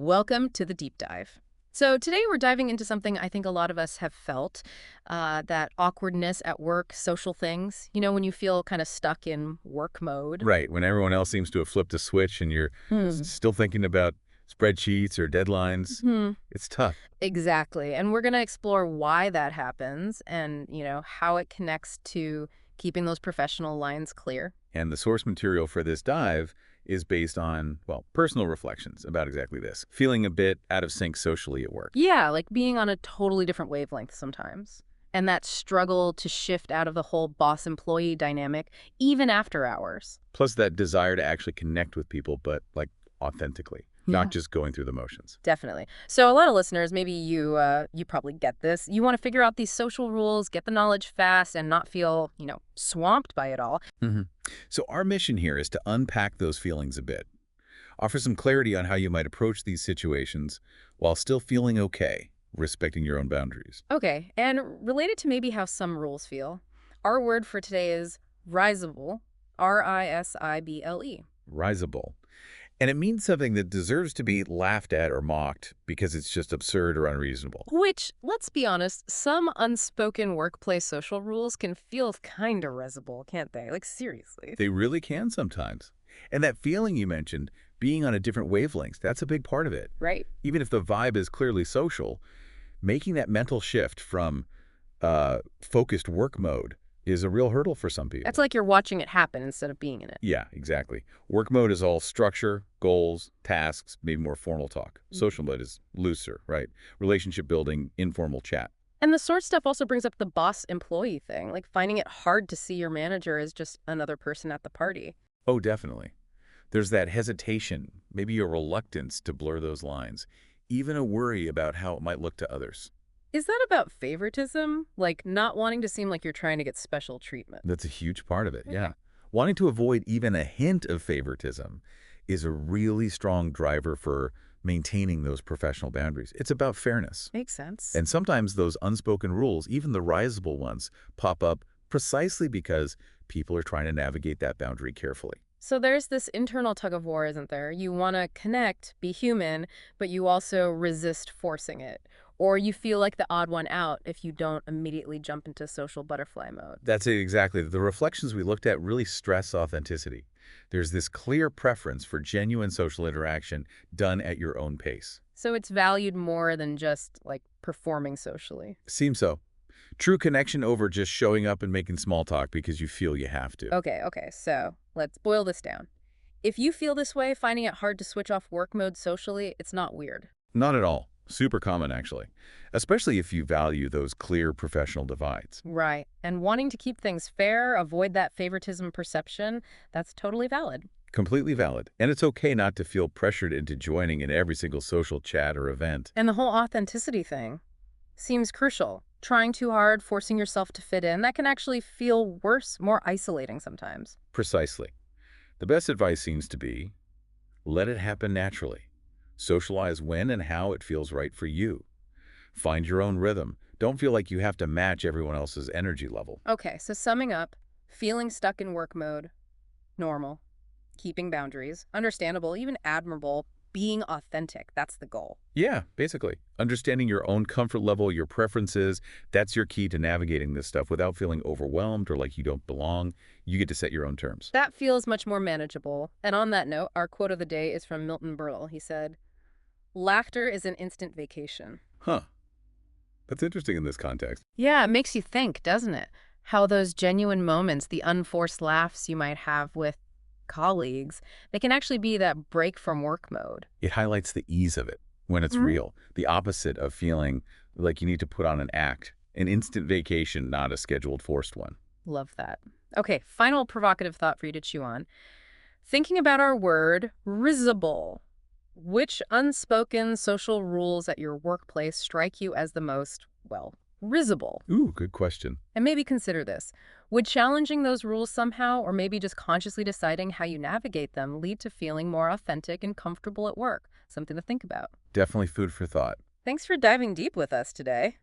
Welcome to the deep dive. So today we're diving into something I think a lot of us have felt, that awkwardness at work, social things. You know, when you feel kind of stuck in work mode. Right, when everyone else seems to have flipped a switch and you're Hmm. still thinking about spreadsheets or deadlines, Hmm. it's tough. Exactly. And we're going to explore why that happens and, how it connects to keeping those professional lines clear. And the source material for this dive is based on, well, personal reflections about exactly this. Feeling a bit out of sync socially at work. Yeah, like being on a totally different wavelength sometimes. And that struggle to shift out of the whole boss-employee dynamic, even after hours. Plus that desire to actually connect with people, but like authentically, not Yeah. just going through the motions. Definitely. So a lot of listeners, maybe you probably get this. You want to figure out these social rules, get the knowledge fast, and not feel, swamped by it all. hmm So our mission here is to unpack those feelings a bit, offer some clarity on how you might approach these situations while still feeling okay, respecting your own boundaries. Okay, and related to maybe how some rules feel, our word for today is risible, Risible. Risible. And it means something that deserves to be laughed at or mocked because it's just absurd or unreasonable. Which, let's be honest, some unspoken workplace social rules can feel kind of risible, can't they? Like, seriously. They really can sometimes. And that feeling you mentioned, being on a different wavelength, that's a big part of it. Right. Even if the vibe is clearly social, making that mental shift from focused work mode is a real hurdle for some That's people. like you're watching it happen instead of being in it. Yeah, exactly. Work mode is all structure, goals, tasks, maybe more formal talk. Social mode is looser, right? Relationship building, informal chat. And the sort stuff also brings up the boss-employee thing, like finding it hard to see your manager as just another person at the party. Oh, definitely. There's that hesitation, maybe a reluctance to blur those lines, even a worry about how it might look to others. Is that about favoritism? Like not wanting to seem like you're trying to get special treatment? That's a huge part of it, Okay. yeah. Wanting to avoid even a hint of favoritism is a really strong driver for maintaining those professional boundaries. It's about fairness. Makes sense. And sometimes those unspoken rules, even the risible ones, pop up precisely because people are trying to navigate that boundary carefully. So there's this internal tug of war, isn't there? You want to connect, be human, but you also resist forcing it. Or you feel like the odd one out if you don't immediately jump into social butterfly mode. That's it exactly. The reflections we looked at really stress authenticity. There's this clear preference for genuine social interaction done at your own pace. So it's valued more than just like performing socially. Seems so. True connection over just showing up and making small talk because you feel you have to. Okay, so let's boil this down. If you feel this way, finding it hard to switch off work mode socially, it's not weird. Not at all. Super common, actually. Especially if you value those clear professional divides. Right. And wanting to keep things fair, avoid that favoritism perception, that's totally valid. Completely valid. And it's okay not to feel pressured into joining in every single social chat or event. And the whole authenticity thing seems crucial. Trying too hard, forcing yourself to fit in, that can actually feel worse, more isolating sometimes. Precisely. The best advice seems to be, let it happen naturally. Socialize when and how it feels right for you. Find your own rhythm. Don't feel like you have to match everyone else's energy level. Okay, so summing up, feeling stuck in work mode, normal. Keeping boundaries, understandable, even admirable. Being authentic, that's the goal. Yeah, basically. Understanding your own comfort level, your preferences, that's your key to navigating this stuff without feeling overwhelmed or like you don't belong. You get to set your own terms. That feels much more manageable. And on that note, our quote of the day is from Milton Berle. He said, "Laughter is an instant vacation." Huh. That's interesting in this context. Yeah, it makes you think, doesn't it? How those genuine moments, the unforced laughs you might have with colleagues, they can actually be that break from work mode. It highlights the ease of it when it's Mhm. real. The opposite of feeling like you need to put on an act. An instant vacation, not a scheduled forced one. Love that. Okay, final provocative thought for you to chew on. Thinking about our word, risible. Which unspoken social rules at your workplace strike you as the most, well, risible? Ooh, good question. And maybe consider this. Would challenging those rules somehow, or maybe just consciously deciding how you navigate them, lead to feeling more authentic and comfortable at work? Something to think about. Definitely food for thought. Thanks for diving deep with us today.